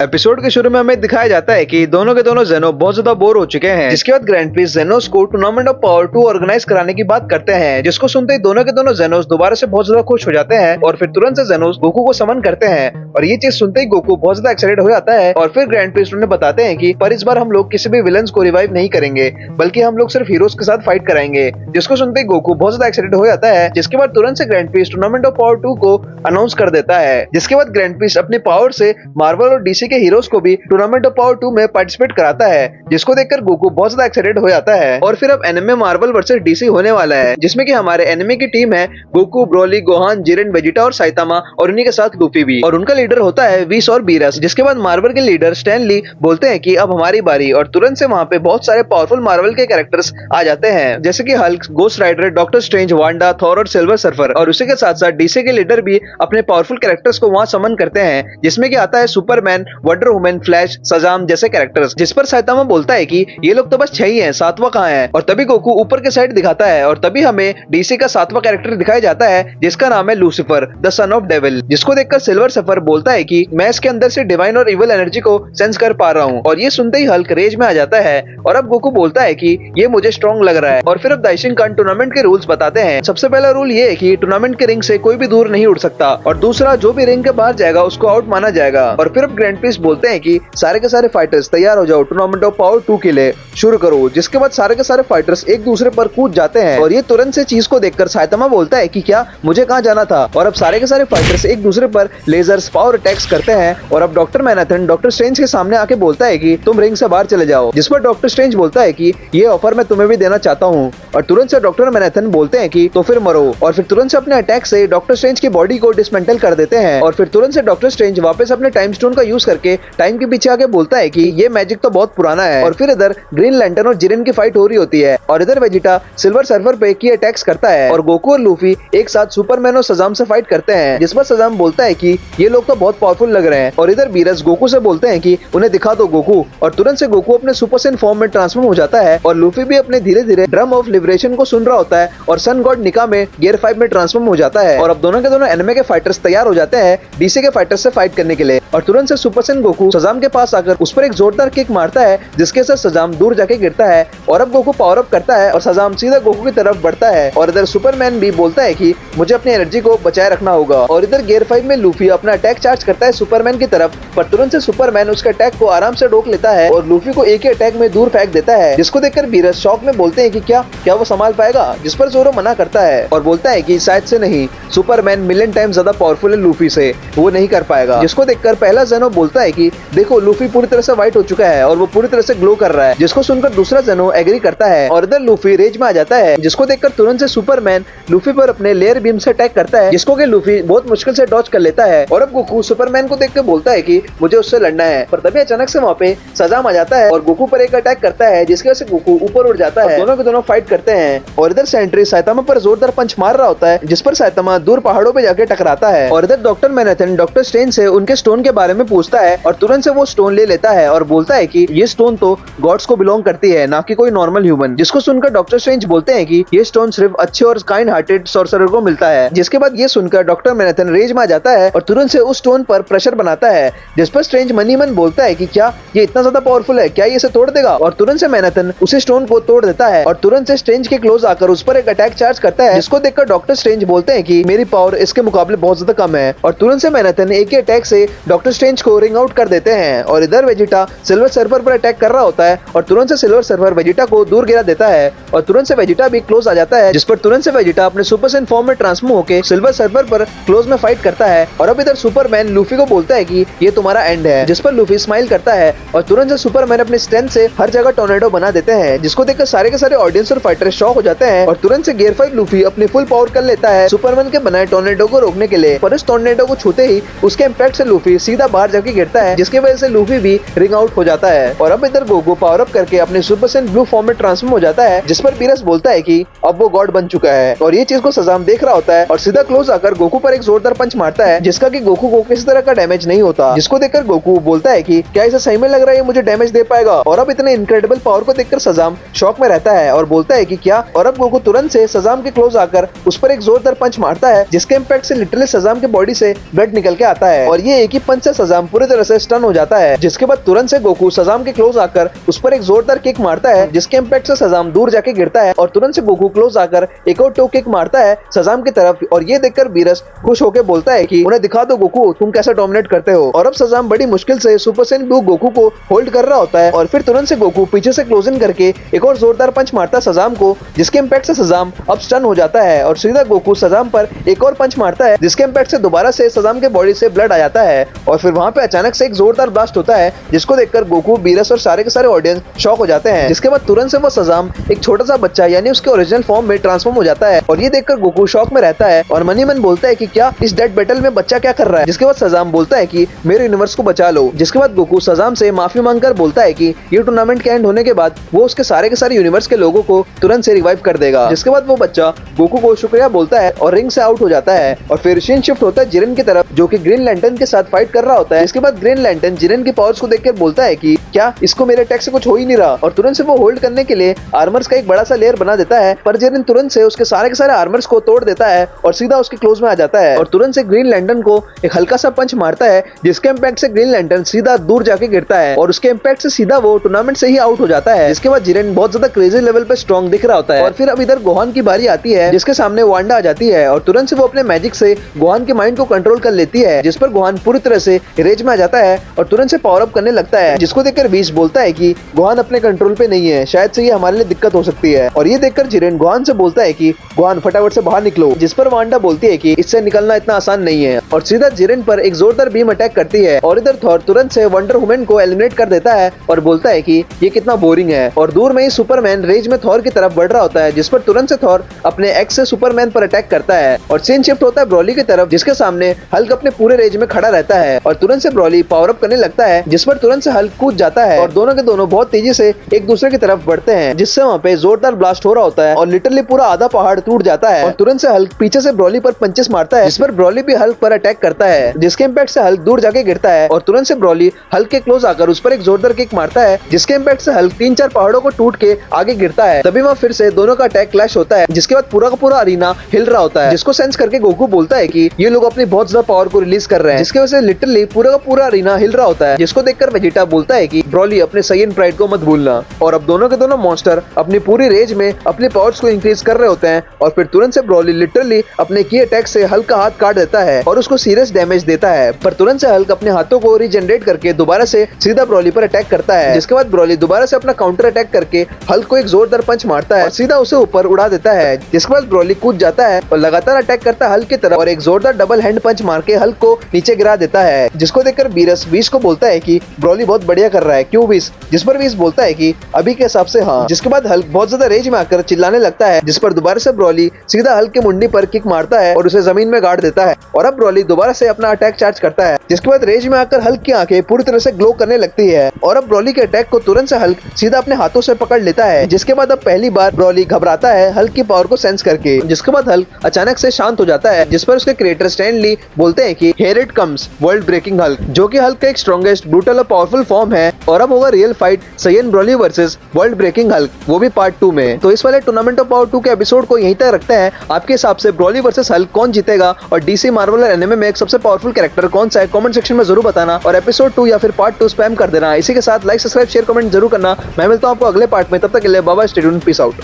Episode के शुरू में हमें दिखाया जाता है कि दोनों के दोनों जेनो बहुत ज्यादा बोर हो चुके हैं, जिसके बाद ग्रैंड प्रिंस जेनोस को टूर्नामेंट ऑफ पावर 2 ऑर्गेनाइज कराने की बात करते हैं, जिसको सुनते ही दोनों के दोनों जेनोस दोबारा से बहुत ज्यादा खुश हो जाते हैं और फिर तुरंत से जेनोस गोकू को समन करते हैं। और ये चीज सुनते ही गोकू बहुत ज्यादा एक्साइटेड हो जाता है और फिर ग्रैंड प्रिंस उन्हें बताते हैं कि पर इस बार हम लोग किसी भी विलन्स को रिवाइव नहीं करेंगे, बल्कि हम लोग सिर्फ हीरोज के साथ फाइट कराएंगे। जिसको सुनते ही गोकू बहुत ज्यादा एक्साइटेड हो जाता है, जिसके बाद तुरंत से grand Prince tournament of power 2 को अनाउंस कर देता है। जिसके बाद ग्रैंड प्रिंस अपनी पावर से मार्वल और डीसी के हीरोज को भी टूर्नामेंट ऑफ पावर 2 में पार्टिसिपेट कराता है, जिसको देखकर गोकू बहुत ज्यादा एक्साइटेड हो जाता है। और फिर अब एनिमे मार्वल वर्सेस डीसी होने वाला है, जिसमें कि हमारे एनिमे की टीम है Goku, Broly, Gohan, Jiren, Vegeta और साइतामा, और उन्हीं के साथ लूफी भी, और उनका लीडर होता है विस और बीरस। जिसके बाद मार्वल के लीडर स्टैन ली बोलते हैं कि अब हमारी बारी, और तुरंत से वहाँ पे बहुत सारे पावरफुल मार्वल के कैरेक्टर्स आ जाते हैं, जैसे कि Hulk, Ghost Rider, Doctor Strange, Wanda, Thor और सिल्वर सर्फर। और उसी के साथ साथ डीसी के लीडर भी अपने पावरफुल कैरेक्टर्स को वहाँ समन करते हैं, जिसमें कि आता है Superman, wonder woman, flash, Shazam जैसे कैरेक्टर्स। जिस पर साइतामा बोलता है कि ये लोग तो बस 6 ही हैं, 7वां कहाँ है। और तभी गोकू ऊपर के साइड दिखाता है और तभी हमें डीसी का 7वां कैरेक्टर दिखाया जाता है, जिसका नाम है Lucifer, the son of devil. जिसको देखकर सिल्वर सर्फर बोलता है कि मैं इसके अंदर से डिवाइन और इविल एनर्जी को सेंस कर पा रहा हूँ। और ये सुनते ही हल्क रेज में आ जाता है और अब गोकू बोलता है कि ये मुझे स्ट्रॉन्ग लग रहा है। और फिर अब दाइशिंगन टूर्नामेंट के रूल्स बताते हैं। सबसे पहला रूल ये है कि टूर्नामेंट के रिंग से कोई भी दूर नहीं उड़ सकता, और दूसरा जो भी रिंग के बाहर जाएगा उसको आउट माना जाएगा। और फिर अब ग्रैंड प्रिंस बोलते हैं कि सारे के सारे फाइटर्स तैयार हो जाओ, टूर्नामेंट ऑफ पावर 2 के लिए शुरू करो। जिसके बाद सारे के सारे फाइटर्स एक दूसरे पर कूद जाते हैं, और ये तुरंत से चीज को देखकर साइतामा बोलता है कि क्या मुझे कहाँ जाना था। और अब सारे के सारे फाइटर्स एक दूसरे पर लेजर्स, पावर अटैक्स करते हैं। और अब डॉक्टर मैनाथन डॉक्टर स्ट्रेंज के सामने आके बोलता है कि तुम रिंग से बाहर चले जाओ। जिस पर डॉक्टर स्ट्रेंज बोलता है कि ये ऑफर मैं तुम्हें भी देना चाहता हूँ। और तुरंत से डॉक्टर मैनाथन बोलते हैं कि तो फिर मरो। और फिर तुरंत से अपने अटैक से डॉक्टर स्ट्रेंज की बॉडी को डिसमेंटल कर देते हैं। और फिर तुरंत से डॉक्टर स्ट्रेंज वापस अपने टाइम स्टोन का यूज करके टाइम के पीछे आके बोलता है कि ये मैजिक तो बहुत पुराना है। और फिर इधर ग्रीन लैंटर्न और जिरेन की फाइट हो रही होती है, और इधर वेजिटा सिल्वर सर्फर पे की अटैक्स करता है, और गोकू और लूफी एक साथ सुपरमैन और शज़ाम से फाइट करते हैं। जिस पर शज़ाम बोलता है कि ये लोग तो बहुत पावरफुल लग रहे हैं। और इधर बीरस गोकू से बोलते हैं कि उन्हें दिखा दो गोकू। और तुरंत से गोकू अपने सुपर सेन फॉर्म में ट्रांसफॉर्म हो जाता है, और लूफी भी अपने धीरे धीरे ड्रम ऑफ लिबरेशन को सुन रहा होता है, और सन गॉड निका में गियर 5 में ट्रांसफॉर्म हो जाता है। और अब दोनों के दोनों एनिमे के फाइटर्स तैयार हो जाते हैं डीसी के फाइटर्स से फाइट करने के लिए। और तुरंत से सुपर सेन गोकू शज़ाम के पास आकर उस पर एक जोरदार किक मारता है, जिसके से शज़ाम दूर जाके गिरता है। और अब गोकू पावर अप करता है और शज़ाम सीधा गोकू की तरफ बढ़ता है। और इधर सुपरमैन भी बोलता है कि मुझे अपनी एनर्जी को बचाए रखना होगा। और इधर गियर 5 में लूफी अपना अटैक चार्ज करता है सुपरमैन की तरफ, पर तुरंत से सुपरमैन उसके अटैक को आराम से रोक लेता है और लूफी को एक ही अटैक में दूर फेंक देता है। जिसको देखकर बीरस शॉक में बोलते हैं कि क्या वो संभाल पाएगा। जिस पर जोरो मना करता है और बोलता है कि शायद से नहीं, सुपरमैन मिलियन टाइम ज्यादा पावरफुल है लूफी से, वो नहीं कर पाएगा। जिसको देखकर पहला जेनो बोलता है कि देखो लूफी पूरी तरह से व्हाइट हो चुका है और वो पूरी तरह से ग्लो कर रहा है। जिसको सुनकर दूसरा जेनो एग्री करता है, और इधर लूफी रेज में आ जाता है। जिसको देखकर तुरंत से सुपरमैन लूफी पर अपने लेयर बीम से अटैक करता है, जिसको कि लूफी बहुत मुश्किल से डॉज कर लेता है। और अब गोकू सुपरमैन को देख के बोलता है कि मुझे उससे लड़ना है, पर तभी अचानक से वहाँ पे शज़ाम आ जाता है और गोकू पर एक अटैक करता है, जिसकी वजह से गोकू ऊपर उड़ जाता है। दोनों के दोनों फाइट करते हैं, और इधर सेंट्री साइतामा पर जोरदार पंच मार रहा होता है, जिस पर साइतामा दूर पहाड़ों पे जाके टकराता है। और इधर डॉक्टर मैनाथन डॉक्टर स्ट्रेंज से उनके स्टोन के बारे में पूछता है, और तुरंत से वो स्टोन ले लेता है और बोलता है कि ये स्टोन तो गॉड्स को बिलोंग करती है, ना कि कोई नॉर्मल ह्यूमन। जिसको सुनकर डॉक्टर स्ट्रेंज बोलते हैं कि ये स्टोन सिर्फ अच्छे और काइंड हार्टेड सॉर्सरर को मिलता है। जिसके बाद ये सुनकर डॉक्टर मैनाथन रेज में आ जाता है और तुरंत से उस स्टोन पर प्रेशर बनाता है, जिस पर स्ट्रेंज मनी मन बोलता है कि क्या ये इतना ज्यादा पावरफुल है, क्या ये इसे तोड़ देगा। और तुरंत से मैनाथन उसी स्टोन को तोड़ देता है, और तुरंत से स्ट्रेंज के क्लोज आकर उस पर एक अटैक चार्ज करता है, जिसको देखकर डॉक्टर स्ट्रेंज बोलते हैं कि मेरी पावर इसके मुकाबले बहुत ज्यादा कम है। और तुरंत से मैनाथन एक ही अटैक से डॉक्टर स्ट्रेंज को रिंग आउट कर देते हैं। और इधर वेजिटा सिल्वर सर्फर पर अटैक कर रहा होता है, और तुरंत से सिल्वर सर्फर वेजिटा को दूर गिरा देता है, और तुरंत से वेजिटा भी क्लोज आ जाता है, जिस पर तुरंत से वेजिटा अपने सुपर सेन फॉर्म में ट्रांसफॉर्म होकर सिल्वर सर्फर पर क्लोज में फाइट करता है। और अब इधर सुपरमैन लूफी को बोलता है कि ये तुम्हारा एंड है, जिस पर लूफी स्माइल करता है, और तुरंत से सुपरमैन अपनी स्ट्रेंथ से हर जगह टोर्नेडो बना देते हैं, जिसको देखकर सारे के सारे ऑडियंस और फाइटर शॉक हो जाते हैं। और तुरंत से गियर 5 लूफी अपनी फुल पावर कर लेता है सुपरमैन के बनाए टोर्नेडो को रोकने के लिए, पर इस टोर्नेडो को छूते ही उसके इम्पैक्ट से लूफी सीधा बाहर जाके गिरता है, जिसकी वजह से लूफी भी रिंग आउट हो जाता है। और अब इधर गोकू पावर अप करके अपने सुपर सेन ब्लू फॉर्म में ट्रांसफॉर्म हो जाता है, जिस पर बीरस बोलता है कि अब वो गॉड बन चुका है। और ये चीज को शज़ाम देख रहा होता है और सीधा क्लोज आकर गोकू पर एक जोरदार पंच मारता है, जिसका कि गोकू को किसी तरह का डैमेज नहीं होता। जिसको देखकर गोकू बोलता है कि क्या इसे सही में लग रहा है मुझे डैमेज दे पाएगा। और अब इतने इनक्रेडिबल पावर को देखकर शज़ाम शॉक में रहता है और बोलता है कि क्या। और अब गोकू तुरंत से शज़ाम के क्लोज आकर उस पर एक जोरदार पंच मारता है, जिसके इम्पैक्ट से लिटरली शज़ाम के बॉडी से ब्लड निकल के आता है, और ये एक ही पंच तुरंत से सजाम पूरी तरह से स्टन हो जाता है, जिसके बाद तुरंत से गोकू सजाम के क्लोज आकर उस पर एक जोरदार किक मारता है, जिसके इम्पैक्ट से सजाम दूर जाके गिरता है और तुरंत से गोकू क्लोज आकर एक और टो किक मारता है सजाम की तरफ। और ये देखकर बीरस खुश होकर बोलता है कि उन्हें दिखा दो गोकू, तुम कैसे डोमिनेट करते हो। और अब सजाम बड़ी मुश्किल से सुपर सैयन ब्लू गोकू को होल्ड कर रहा होता है और फिर तुरंत से गोकू पीछे से क्लोज इन करके एक और जोरदार पंच मारता है सजाम को, जिसके इम्पैक्ट से सजाम अब स्टन हो जाता है और सीधा गोकू सजाम पर एक और पंच मारता है, जिसके इम्पैक्ट से दोबारा से सजाम के बॉडी से ब्लड आ जाता है। और फिर वहां पे अचानक से एक जोरदार ब्लास्ट होता है, जिसको देखकर गोकू, बीरस और सारे के सारे ऑडियंस शॉक हो जाते हैं। जिसके बाद तुरंत से वो सजाम एक छोटा सा बच्चा यानी उसके ओरिजिनल फॉर्म में ट्रांसफॉर्म हो जाता है और ये देखकर गोकू शॉक में रहता है और मन ही मन बोलता है कि क्या इस डेड बैटल में बच्चा क्या कर रहा है। जिसके बाद सजाम बोलता है कि मेरे यूनिवर्स को बचा लो। जिसके बाद गोकू सजाम से माफी मांगकर बोलता है कि ये टूर्नामेंट के एंड होने के बाद वो उसके सारे के सारे यूनिवर्स के लोगों को तुरंत से रिवाइव कर देगा। जिसके बाद वो बच्चा गोकू को शुक्रिया बोलता है और रिंग से आउट हो जाता है। और फिर सीन शिफ्ट होता है जिरेन की तरफ, जो कि ग्रीन लैंटर्न के साथ फाइट कर रहा होता है। इसके बाद ग्रीन लैंटर्न जिरेन की पावर्स को देखकर बोलता है कि क्या इसको मेरे अटैक से कुछ हो ही नहीं रहा, और तुरंत से वो होल्ड करने के लिए आर्मर्स का एक बड़ा सा लेयर बना देता है। पर जिरेन तुरंत से उसके सारे के सारे आर्मर्स को तोड़ देता है और सीधा उसके क्लोज में आ जाता है और तुरंत से ग्रीन लैंटर्न को एक हल्का सा पंच मारता है, जिसके इम्पैक्ट से ग्रीन लैंटर्न सीधा दूर जाके गिरता है और उसके इम्पैक्ट से सीधा वो टूर्नामेंट से ही आउट हो जाता है। जिसके बाद जिरेन बहुत ज्यादा क्रेजी लेवल पे स्ट्रॉन्ग दिख रहा होता है। और फिर अब इधर गोहान की बारी आती है, जिसके सामने वांडा आ जाती है और तुरंत से वो अपने मैजिक से गोहान के माइंड को कंट्रोल कर लेती है, जिस पर गोहान पूरी तरह से रेज में आ जाता है और तुरंत से पावर अप करने लगता है। जिसको देखकर बीस बोलता है कि गोहान अपने कंट्रोल पे नहीं है, शायद से ये हमारे लिए दिक्कत हो सकती है। और ये देखकर जिरेन गोहान से बोलता है कि गोहान फटाफट से बाहर निकलो। जिस पर वांडा बोलती है कि इससे निकलना इतना आसान नहीं है और सीधा जिरेन पर एक जोरदार बीम अटैक करती है। और इधर थॉर तुरंत से वंडर वुमन को एलिमिनेट कर देता है और बोलता है कि ये कितना बोरिंग है। और दूर में ही सुपरमैन रेज में थॉर की तरफ बढ़ रहा होता है, जिस पर तुरंत से थॉर अपने एक्स से सुपरमैन पर अटैक करता है। और सीन शिफ्ट होता है ब्रॉली की तरफ, जिसके सामने हल्क अपने पूरे रेज में खड़ा रहता है और तुरंत से ब्रॉली पावर अप करने लगता है, जिस पर तुरंत से हल्क कूद जाता है और दोनों के दोनों बहुत तेजी से एक दूसरे की तरफ बढ़ते हैं, जिससे वहाँ पे जोरदार ब्लास्ट हो रहा होता है और लिटरली पूरा आधा पहाड़ टूट जाता है। और तुरंत से हल्क पीछे से ब्रॉली पर पंचेस मारता है, जिस पर ब्रॉली भी हल्क पर अटैक करता है, जिसके इम्पैक्ट से हल्क दूर जाके गिरता है और तुरंत से ब्रॉली हल्क के क्लोज आकर उस पर एक जोरदार किक मारता है, जिसके इम्पैक्ट से हल्क 3-4 पहाड़ों को टूट के आगे गिरता है। तभी वहाँ फिर से दोनों का अटैक क्लैश होता है, जिसके बाद पूरा का पूरा अरीना हिल रहा होता है, जिसको सेंस करके गोकू बोलता है कि ये लोग अपनी बहुत ज्यादा पावर को रिलीज कर रहे हैं, जिसकी वजह से लिटरली पूरा का पूरा अरीना हिल रहा होता है। जिसको देखकर वेजिटा बोलता है कि ब्रॉली अपने साइयन प्राइड को मत भूलना। और अब दोनों के दोनों मॉन्स्टर अपनी पूरी रेंज में अपने पावर्स को इंक्रीज कर रहे होते हैं और फिर तुरंत से ब्रॉली लिटरली अपने की अटैक से हल्क का हाथ काट देता है और उसको सीरियस डैमेज देता है। पर तुरंत से हल्क अपने हाथों को रीजनरेट करके दोबारा से सीधा ब्रॉली पर अटैक करता है, जिसके बाद ब्रॉली दोबारा से अपना काउंटर अटैक करके हल्क को एक जोरदार पंच मारता है और सीधा उसे ऊपर उड़ा देता है। जिसके बाद ब्रॉली कूद जाता है और लगातार अटैक करता है हल्क की तरफ और एक जोरदार डबल हैंड पंच मार के हल्क को नीचे गिरा देता है, जिसको देखकर बीरस बीस को बोलता है कि ब्रॉली बहुत बढ़िया कर रहा है, क्यों बीस? जिस पर बीस बोलता है कि अभी के हिसाब से हाँ। जिसके बाद हल्क बहुत ज्यादा रेंज में आकर चिल्लाने लगता है, जिस पर दोबारा से ब्रॉली सीधा हल्क के मुंडी पर किक मारता है और उसे जमीन में गाड़ देता है। और अब ब्रॉली दोबारा से अपना अटैक चार्ज करता है, जिसके बाद रेंज में आकर हल्क की आंखें पूरी तरह से ग्लो करने लगती है और अब ब्रॉली के अटैक को तुरंत से हल्क सीधा अपने हाथों से पकड़ लेता है। जिसके बाद अब पहली बार ब्रॉली घबराता है हल्क की पावर को सेंस करके, जिसके बाद हल्क अचानक से शांत हो जाता है, जिस पर उसके क्रिएटर स्टैन ली बोलते हैं कि here it comes world breaking Hulk, जो कि हल्क का एक स्ट्रॉन्गेस्ट ब्रूटल और पावरफुल फॉर्म है। और अब होगा real fight Saiyan Broly versus world breaking Hulk, वो भी पार्ट 2 में। तो इस वाले टूर्नामेंट ऑफ पावर 2 के एपिसोड को यहीं तक रखते हैं। आपके हिसाब से ब्रॉली वर्सेस हल्क कौन जीतेगा और डीसी मार्वल और एनिमे में एक सबसे पावरफुल कैरेक्टर कौन सा है, कमेंट सेक्शन में जरूर बताना और एपिसोड 2 या फिर पार्ट 2 स्पैम कर देना। इसी के साथ लाइक सब्सक्राइब शेयर कमेंट जरूर करना। मैं मिलता हूं आपको अगले पार्ट में, तब तक के लिए bye bye, stay tuned, peace out.